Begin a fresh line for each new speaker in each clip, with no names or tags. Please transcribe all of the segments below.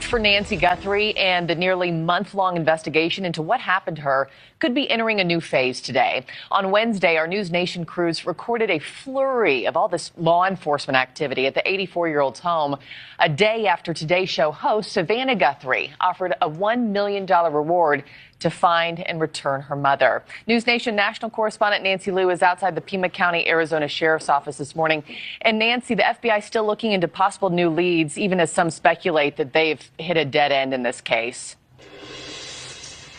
search for Nancy Guthrie and the nearly month-long investigation into what happened to her could be entering a new phase today. On Wednesday, our News Nation crews recorded a flurry of all this law enforcement activity at the 84-year-old's home. A day after Today Show host Savannah Guthrie offered a $1 million reward to find and return her mother. News Nation national correspondent Nancy Liu is outside the Pima County, Arizona Sheriff's Office this morning. And Nancy, the FBI is still looking into possible new leads, even as some speculate that they've hit a dead end in this case.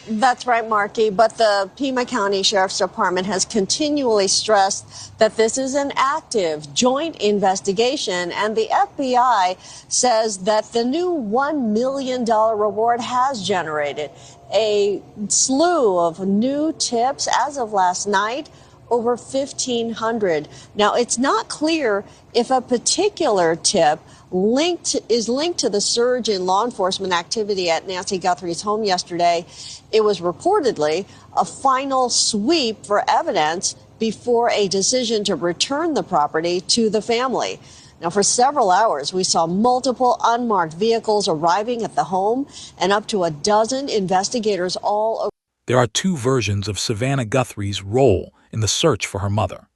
That's right, Marky, but the Pima County Sheriff's Department has continually stressed that this is an active joint investigation, and the FBI says that the new $1 million reward has generated a slew of new tips as of last night. Over 1,500. Now, it's not clear if a particular tip is linked to the surge in law enforcement activity at Nancy Guthrie's home yesterday. It was reportedly a final sweep for evidence before a decision to return the property to the family. Now, for several hours, we saw multiple unmarked vehicles arriving at the home and up to a dozen investigators all over.
There are two versions of Savannah Guthrie's role in the search for her mother.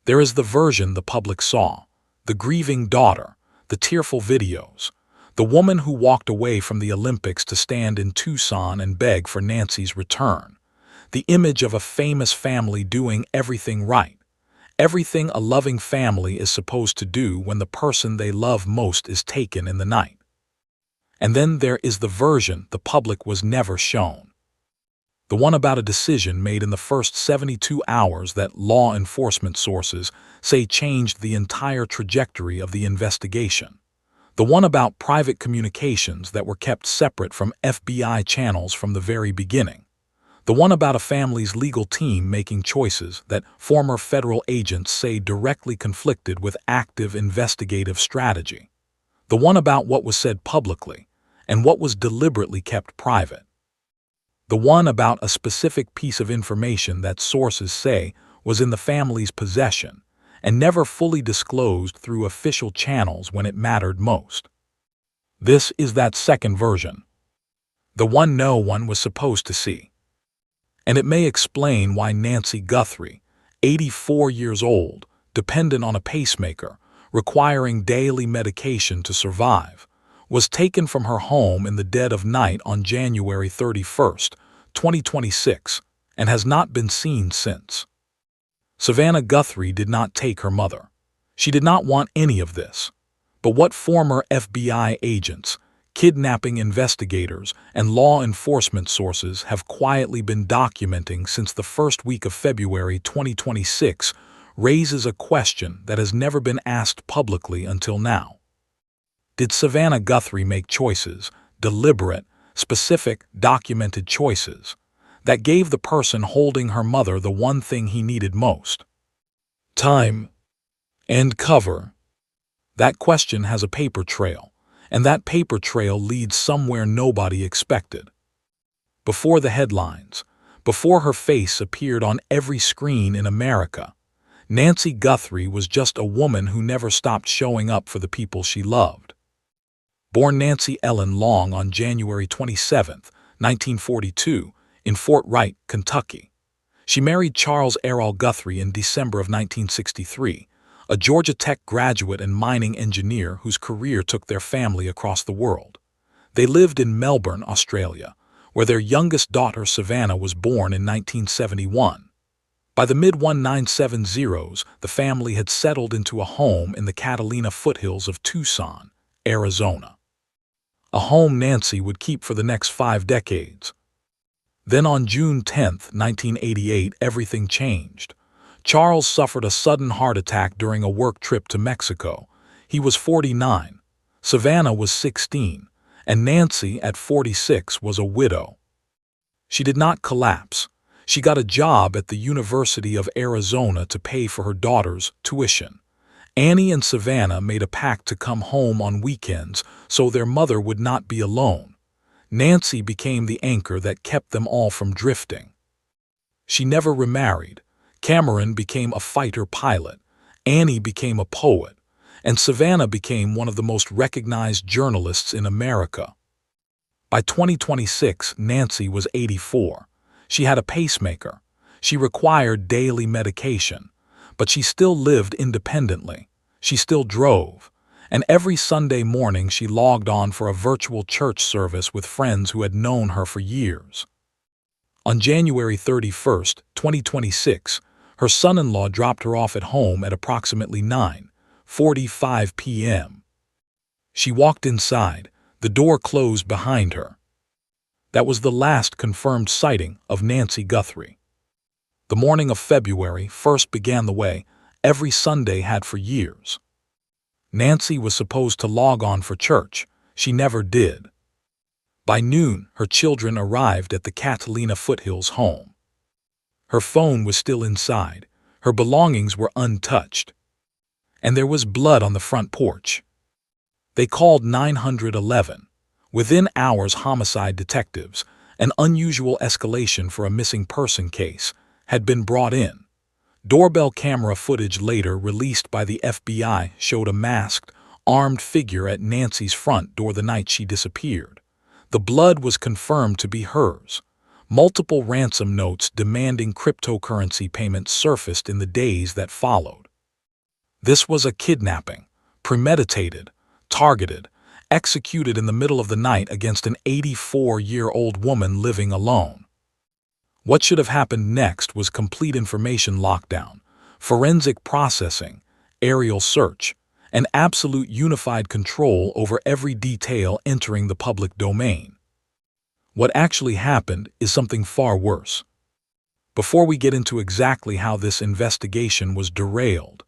There is the version the public saw, the grieving daughter, the tearful videos, the woman who walked away from the Olympics to stand in Tucson and beg for Nancy's return, the image of a famous family doing everything right, everything a loving family is supposed to do when the person they love most is taken in the night. And then there is the version the public was never shown. The one about a decision made in the first 72 hours that law enforcement sources say changed the entire trajectory of the investigation. The one about private communications that were kept separate from FBI channels from the very beginning. The one about a family's legal team making choices that former federal agents say directly conflicted with active investigative strategy. The one about what was said publicly and what was deliberately kept private. The one about a specific piece of information that sources say was in the family's possession and never fully disclosed through official channels when it mattered most. This is that second version, the one no one was supposed to see. And it may explain why Nancy Guthrie, 84 years old, dependent on a pacemaker, requiring daily medication to survive, was taken from her home in the dead of night on January 31st, 2026, and has not been seen since. Savannah Guthrie did not take her mother. She did not want any of this. But what former FBI agents, kidnapping investigators, and law enforcement sources have quietly been documenting since the first week of February 2026 raises a question that has never been asked publicly until now. Did Savannah Guthrie make choices, deliberate, specific, documented choices, that gave the person holding her mother the one thing he needed most? Time and cover. That question has a paper trail, and that paper trail leads somewhere nobody expected. Before the headlines, before her face appeared on every screen in America, Nancy Guthrie was just a woman who never stopped showing up for the people she loved. Born Nancy Ellen Long on January 27, 1942, in Fort Wright, Kentucky. She married Charles Errol Guthrie in December of 1963, a Georgia Tech graduate and mining engineer whose career took their family across the world. They lived in Melbourne, Australia, where their youngest daughter Savannah was born in 1971. By the mid-1970s, the family had settled into a home in the Catalina foothills of Tucson, Arizona. A home Nancy would keep for the next 5 decades. Then on June 10, 1988, everything changed. Charles suffered a sudden heart attack during a work trip to Mexico. He was 49, Savannah was 16, and Nancy, at 46, was a widow. She did not collapse. She got a job at the University of Arizona to pay for her daughter's tuition. Annie and Savannah made a pact to come home on weekends so their mother would not be alone. Nancy became the anchor that kept them all from drifting. She never remarried. Cameron became a fighter pilot. Annie became a poet. and Savannah became one of the most recognized journalists in America. By 2026, Nancy was 84. She had a pacemaker. She required daily medication, but she still lived independently. She still drove, and every Sunday morning she logged on for a virtual church service with friends who had known her for years. On January 31st, 2026, her son-in-law dropped her off at home at approximately 9:45 p.m. She walked inside, the door closed behind her. That was the last confirmed sighting of Nancy Guthrie. The morning of February 1st began the way every Sunday had for years. Nancy was supposed to log on for church. She never did. By noon, her children arrived at the Catalina Foothills home. Her phone was still inside. Her belongings were untouched. And there was blood on the front porch. They called 911. Within hours, homicide detectives, an unusual escalation for a missing person case, had been brought in. Doorbell camera footage later released by the FBI showed a masked, armed figure at Nancy's front door the night she disappeared. The blood was confirmed to be hers. Multiple ransom notes demanding cryptocurrency payments surfaced in the days that followed. This was a kidnapping, premeditated, targeted, executed in the middle of the night against an 84-year-old woman living alone. What should have happened next was complete information lockdown, forensic processing, aerial search, and absolute unified control over every detail entering the public domain. What actually happened is something far worse. Before we get into exactly how this investigation was derailed,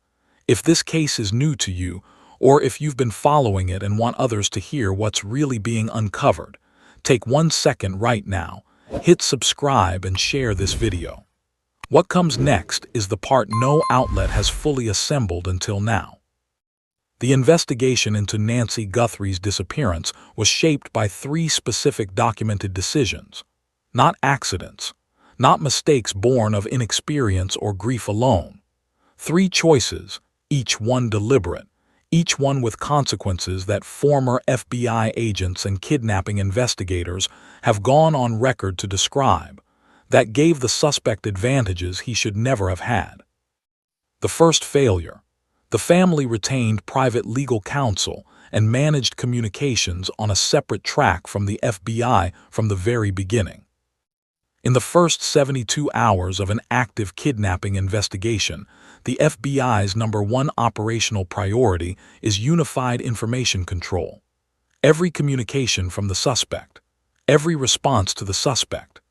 if this case is new to you, or if you've been following it and want others to hear what's really being uncovered, take 1 second right now, hit subscribe and share this video. What comes next is the part no outlet has fully assembled until now. The investigation into Nancy Guthrie's disappearance was shaped by 3 specific documented decisions, not accidents, not mistakes born of inexperience or grief alone. 3 choices, each one deliberate, each one with consequences that former FBI agents and kidnapping investigators have gone on record to describe, that gave the suspect advantages he should never have had. The first failure. The family retained private legal counsel and managed communications on a separate track from the FBI from the very beginning. In the first 72 hours of an active kidnapping investigation, the FBI's #1 operational priority is unified information control. Every communication from the suspect, every response to the suspect,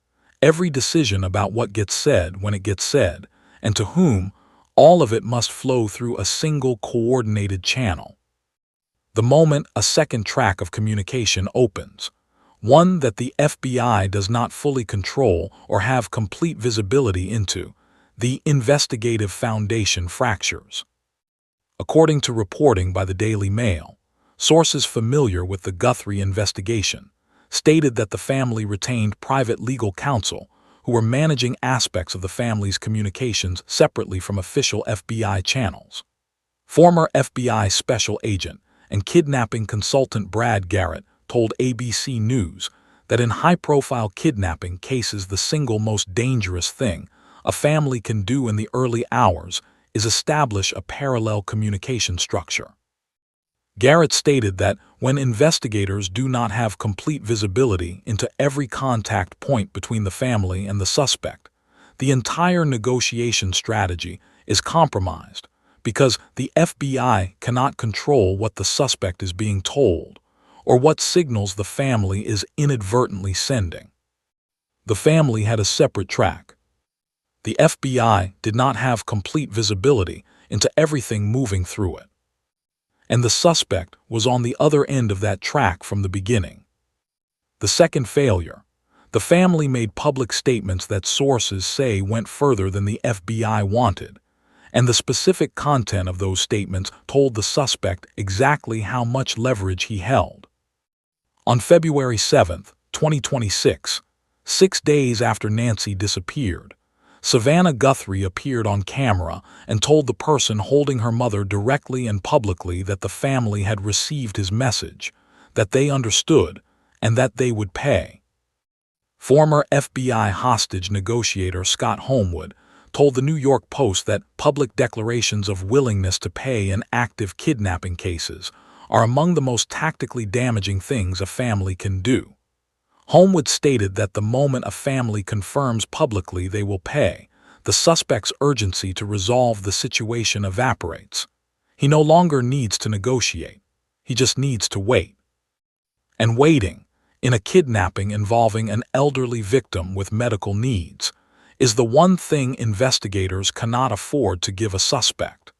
every decision about what gets said when it gets said, and to whom, all of it must flow through a single coordinated channel. The moment a second track of communication opens, one that the FBI does not fully control or have complete visibility into, the investigative foundation fractures. According to reporting by the Daily Mail, sources familiar with the Guthrie investigation stated that the family retained private legal counsel who were managing aspects of the family's communications separately from official FBI channels. Former FBI special agent and kidnapping consultant Brad Garrett told ABC News that in high-profile kidnapping cases the single most dangerous thing a family can do in the early hours is establish a parallel communication structure. Garrett stated that when investigators do not have complete visibility into every contact point between the family and the suspect, the entire negotiation strategy is compromised because the FBI cannot control what the suspect is being told or what signals the family is inadvertently sending. The family had a separate track. The FBI did not have complete visibility into everything moving through it. And the suspect was on the other end of that track from the beginning. The second failure. The family made public statements that sources say went further than the FBI wanted, and the specific content of those statements told the suspect exactly how much leverage he held. On February 7, 2026, 6 days after Nancy disappeared, Savannah Guthrie appeared on camera and told the person holding her mother directly and publicly that the family had received his message, that they understood, and that they would pay. Former FBI hostage negotiator Scott Homewood told the New York Post that public declarations of willingness to pay in active kidnapping cases are among the most tactically damaging things a family can do. Homewood stated that the moment a family confirms publicly they will pay, the suspect's urgency to resolve the situation evaporates. He no longer needs to negotiate. He just needs to wait. And waiting, in a kidnapping involving an elderly victim with medical needs, is the one thing investigators cannot afford to give a suspect.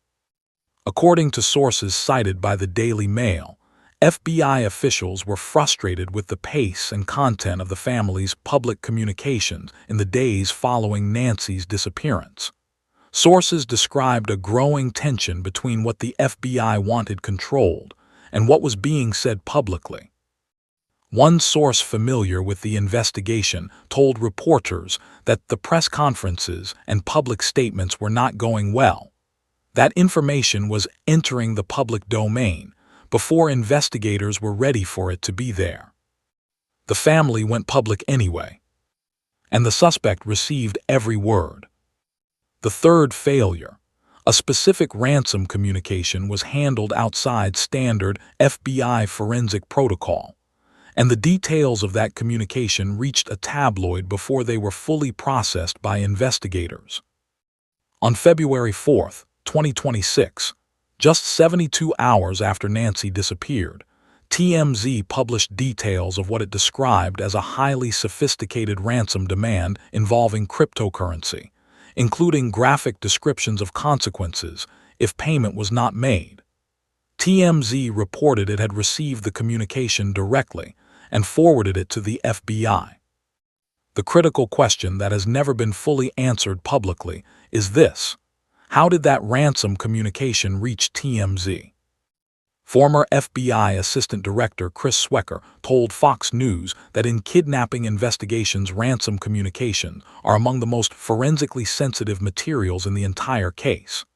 According to sources cited by the Daily Mail, FBI officials were frustrated with the pace and content of the family's public communications in the days following Nancy's disappearance. Sources described a growing tension between what the FBI wanted controlled and what was being said publicly. One source familiar with the investigation told reporters that the press conferences and public statements were not going well. That information was entering the public domain before investigators were ready for it to be there. The family went public anyway, and the suspect received every word. The third failure, a specific ransom communication, was handled outside standard FBI forensic protocol, and the details of that communication reached a tabloid before they were fully processed by investigators. On February 4, 2026, just 72 hours after Nancy disappeared, TMZ published details of what it described as a highly sophisticated ransom demand involving cryptocurrency, including graphic descriptions of consequences if payment was not made. TMZ reported it had received the communication directly and forwarded it to the FBI. The critical question that has never been fully answered publicly is this: how did that ransom communication reach TMZ? Former FBI Assistant Director Chris Swecker told Fox News that in kidnapping investigations, ransom communications are among the most forensically sensitive materials in the entire case.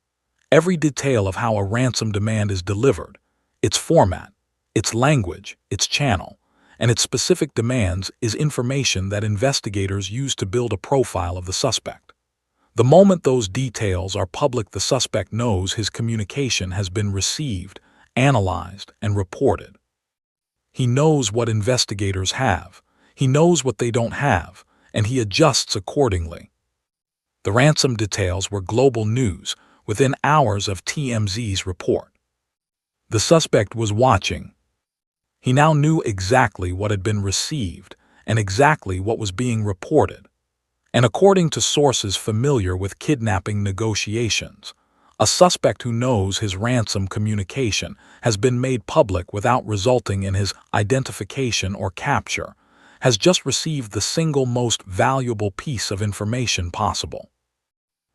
Every detail of how a ransom demand is delivered, its format, its language, its channel, and its specific demands is information that investigators use to build a profile of the suspect. The moment those details are public, the suspect knows his communication has been received, analyzed, and reported. He knows what investigators have, he knows what they don't have, and he adjusts accordingly. The ransom details were global news within hours of TMZ's report. The suspect was watching. He now knew exactly what had been received and exactly what was being reported. And according to sources familiar with kidnapping negotiations, a suspect who knows his ransom communication has been made public without resulting in his identification or capture has just received the single most valuable piece of information possible.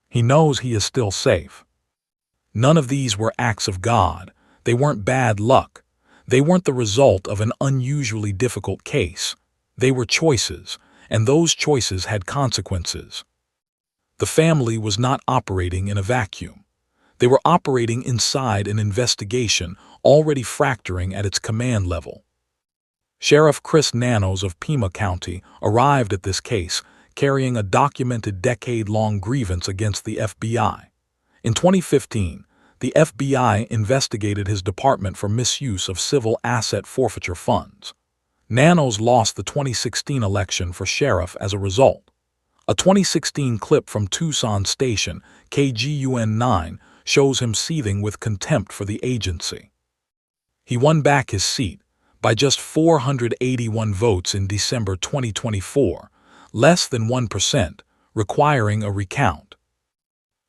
He knows he is still safe. None of these were acts of God. They weren't bad luck. They weren't the result of an unusually difficult case. They were choices, and those choices had consequences. The family was not operating in a vacuum. They were operating inside an investigation already fracturing at its command level. Sheriff Chris Nanos of Pima County arrived at this case carrying a documented decade-long grievance against the FBI. In 2015, the FBI investigated his department for misuse of civil asset forfeiture funds. Nanos lost the 2016 election for sheriff as a result. A 2016 clip from Tucson station KGUN 9 shows him seething with contempt for the agency. He won back his seat by just 481 votes in December 2024, less than 1%, requiring a recount.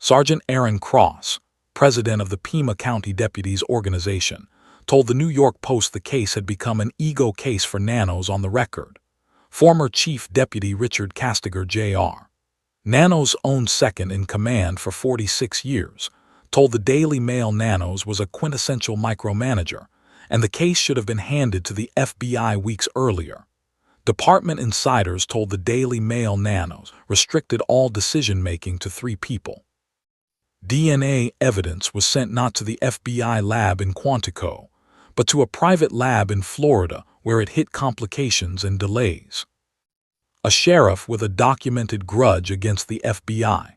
Sergeant Aaron Cross, president of the Pima County Deputies Organization, told the New York Post the case had become an ego case for Nanos on the record. Former Chief Deputy Richard Castigar Jr., Nanos' own second-in-command for 46 years, told the Daily Mail Nanos was a quintessential micromanager, and the case should have been handed to the FBI weeks earlier. Department insiders told the Daily Mail Nanos restricted all decision-making to 3 people. DNA evidence was sent not to the FBI lab in Quantico, but to a private lab in Florida where it hit complications and delays. A sheriff with a documented grudge against the FBI,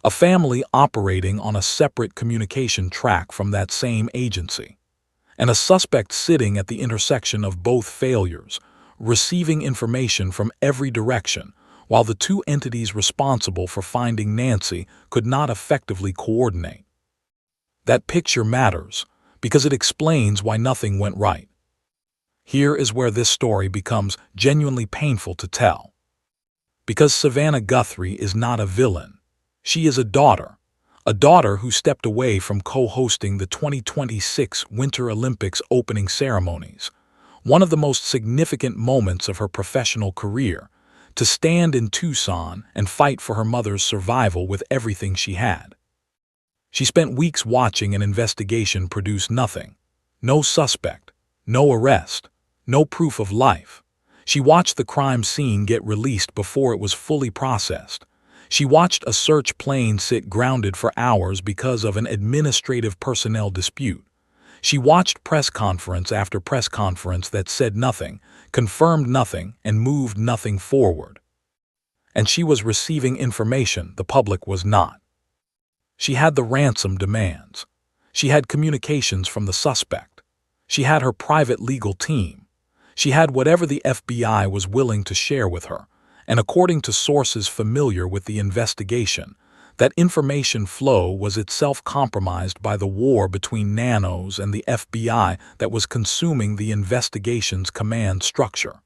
a family operating on a separate communication track from that same agency, and a suspect sitting at the intersection of both failures, receiving information from every direction, while the 2 entities responsible for finding Nancy could not effectively coordinate. That picture matters because it explains why nothing went right. Here is where this story becomes genuinely painful to tell. Because Savannah Guthrie is not a villain. She is a daughter who stepped away from co-hosting the 2026 Winter Olympics opening ceremonies, one of the most significant moments of her professional career, to stand in Tucson and fight for her mother's survival with everything she had. She spent weeks watching an investigation produce nothing. No suspect, no arrest, no proof of life. She watched the crime scene get released before it was fully processed. She watched a search plane sit grounded for hours because of an administrative personnel dispute. She watched press conference after press conference that said nothing, confirmed nothing, and moved nothing forward. And she was receiving information the public was not. She had the ransom demands. She had communications from the suspect. She had her private legal team. She had whatever the FBI was willing to share with her, and according to sources familiar with the investigation, that information flow was itself compromised by the war between Nanos and the FBI that was consuming the investigation's command structure.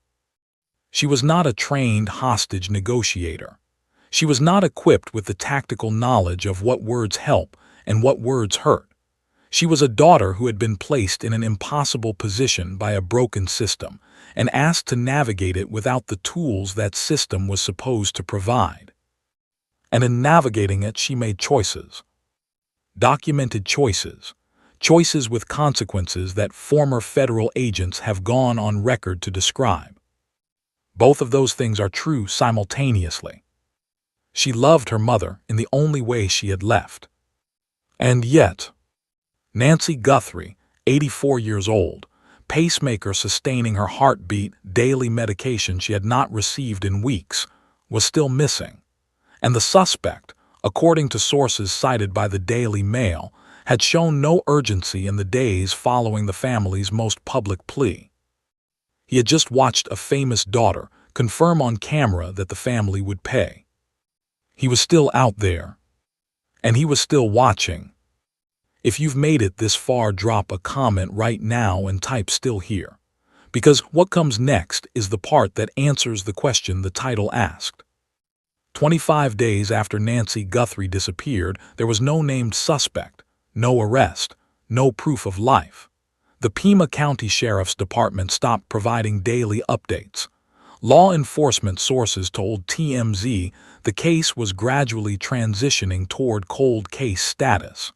She was not a trained hostage negotiator. She was not equipped with the tactical knowledge of what words help and what words hurt. She was a daughter who had been placed in an impossible position by a broken system and asked to navigate it without the tools that system was supposed to provide. And in navigating it, she made choices. Documented choices. Choices with consequences that former federal agents have gone on record to describe. Both of those things are true simultaneously. She loved her mother in the only way she had left. And yet, Nancy Guthrie, 84 years old, pacemaker sustaining her heartbeat, daily medication she had not received in weeks, was still missing. And the suspect, according to sources cited by the Daily Mail, had shown no urgency in the days following the family's most public plea. He had just watched a famous daughter confirm on camera that the family would pay. He was still out there, and he was still watching. If you've made it this far, drop a comment right now and type "still here," because what comes next is the part that answers the question the title asked. 25 days after Nancy Guthrie disappeared, there was no named suspect, no arrest, no proof of life. The Pima County Sheriff's Department stopped providing daily updates. Law enforcement sources told TMZ the case was gradually transitioning toward cold case status.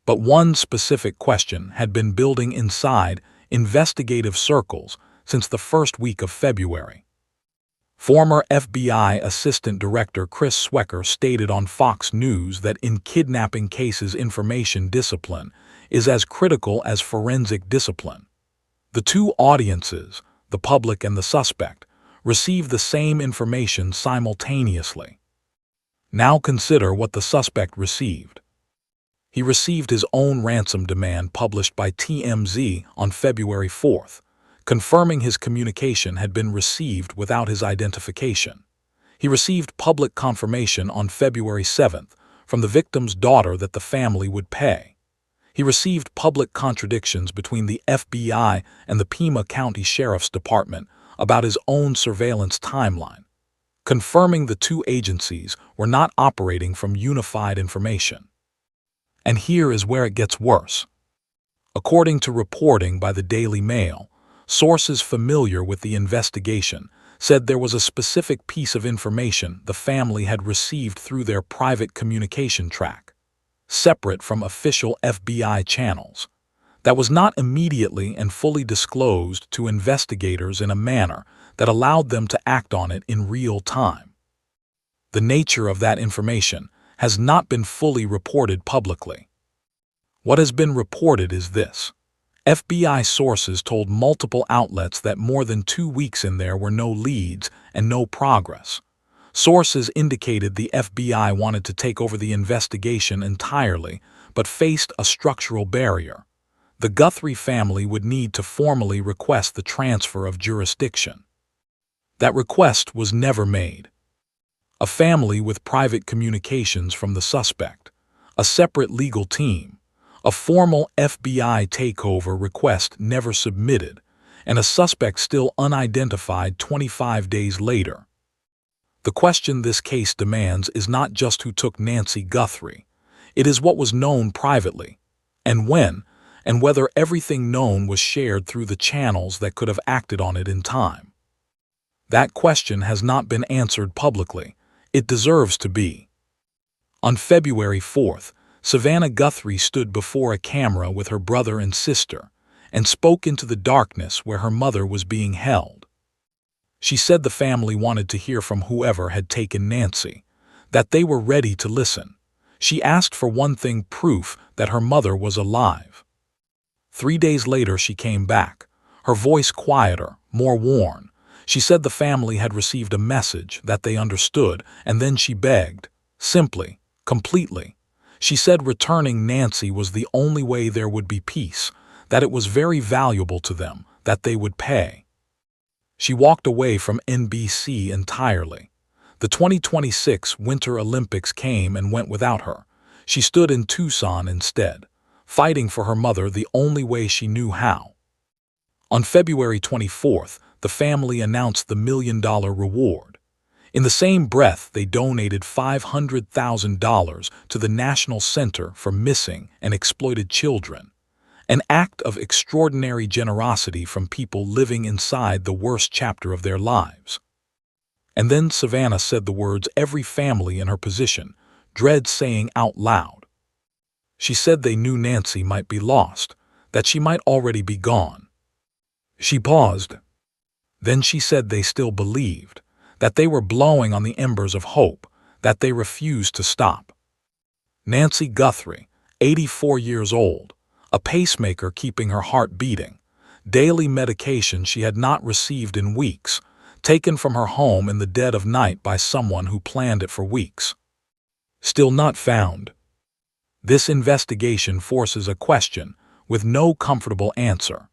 But one specific question had been building inside investigative circles since the first week of February. Former FBI Assistant Director Chris Swecker stated on Fox News that in kidnapping cases, information discipline is as critical as forensic discipline. The two audiences, the public and the suspect, receive the same information simultaneously. Now consider what the suspect received. He received his own ransom demand published by TMZ on February 4th, confirming his communication had been received without his identification. He received public confirmation on February 7th from the victim's daughter that the family would pay. He received public contradictions between the FBI and the Pima County Sheriff's Department about his own surveillance timeline, confirming the two agencies were not operating from unified information. And here is where it gets worse. According to reporting by the Daily Mail, sources familiar with the investigation said there was a specific piece of information the family had received through their private communication track, separate from official FBI channels. that was not immediately and fully disclosed to investigators in a manner that allowed them to act on it in real time. The nature of that information has not been fully reported publicly. What has been reported is this. FBI sources told multiple outlets that more than 2 weeks in there were no leads and no progress. Sources indicated the FBI wanted to take over the investigation entirely, but faced a structural barrier. The Guthrie family would need to formally request the transfer of jurisdiction. That request was never made. A family with private communications from the suspect, a separate legal team, a formal FBI takeover request never submitted, and a suspect still unidentified 25 days later. The question this case demands is not just who took Nancy Guthrie. It is what was known privately, and when, and whether everything known was shared through the channels that could have acted on it in time. That question has not been answered publicly. It deserves to be. On February 4th, Savannah Guthrie stood before a camera with her brother and sister and spoke into the darkness where her mother was being held. She said the family wanted to hear from whoever had taken Nancy, that they were ready to listen. She asked for one thing: proof that her mother was alive. 3 days later she came back, her voice quieter, more worn. She said the family had received a message that they understood, and then she begged, simply, completely. She said returning Nancy was the only way there would be peace, that it was very valuable to them, that they would pay. She walked away from NBC entirely. The 2026 Winter Olympics came and went without her. She stood in Tucson instead, fighting for her mother the only way she knew how. On February 24th, the family announced the $1 million reward. In the same breath, they donated $500,000 to the National Center for Missing and Exploited Children, an act of extraordinary generosity from people living inside the worst chapter of their lives. And then Savannah said the words every family in her position dreads saying out loud. She said they knew Nancy might be lost, that she might already be gone. She paused. Then she said they still believed, that they were blowing on the embers of hope, that they refused to stop. Nancy Guthrie, 84 years old, a pacemaker keeping her heart beating, daily medication she had not received in weeks, taken from her home in the dead of night by someone who planned it for weeks. Still not found. This investigation forces a question with no comfortable answer.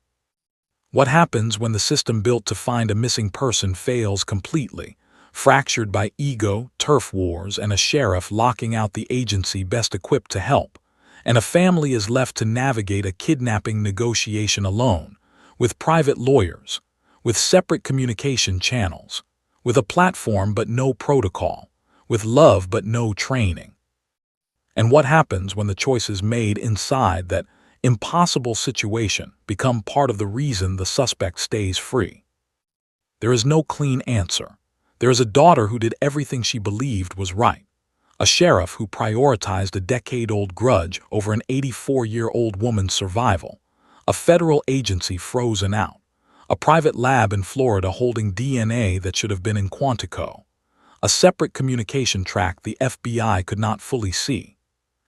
What happens when the system built to find a missing person fails completely, fractured by ego, turf wars, and a sheriff locking out the agency best equipped to help, and a family is left to navigate a kidnapping negotiation alone, with private lawyers, with separate communication channels, with a platform but no protocol, with love but no training? And what happens when the choices made inside that impossible situation become part of the reason the suspect stays free? There is no clean answer. There is a daughter who did everything she believed was right, a sheriff who prioritized a decade-old grudge over an 84-year-old woman's survival, a federal agency frozen out, a private lab in Florida holding DNA that should have been in Quantico, a separate communication track the FBI could not fully see,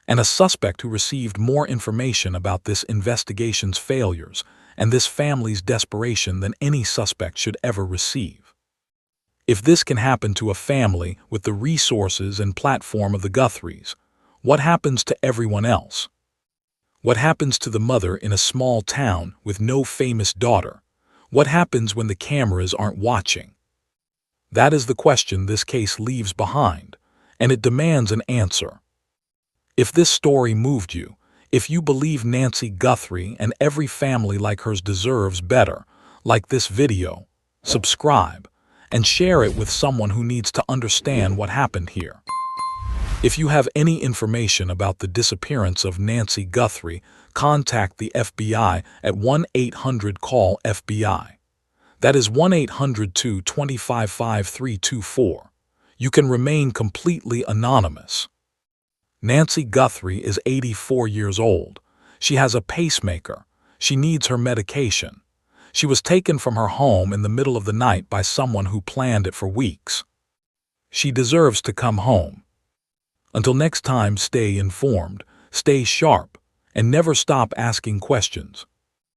and a suspect who received more information about this investigation's failures and this family's desperation than any suspect should ever receive. If this can happen to a family with the resources and platform of the Guthries, what happens to everyone else? What happens to the mother in a small town with no famous daughter? What happens when the cameras aren't watching? That is the question this case leaves behind, and it demands an answer. If this story moved you, if you believe Nancy Guthrie and every family like hers deserves better, like this video, subscribe, and share it with someone who needs to understand what happened here. If you have any information about the disappearance of Nancy Guthrie, contact the FBI at 1-800-CALL-FBI. That is 1-800-225-5324. You can remain completely anonymous. Nancy Guthrie is 84 years old. She has a pacemaker. She needs her medication. She was taken from her home in the middle of the night by someone who planned it for weeks. She deserves to come home. Until next time, stay informed, stay sharp, and never stop asking questions.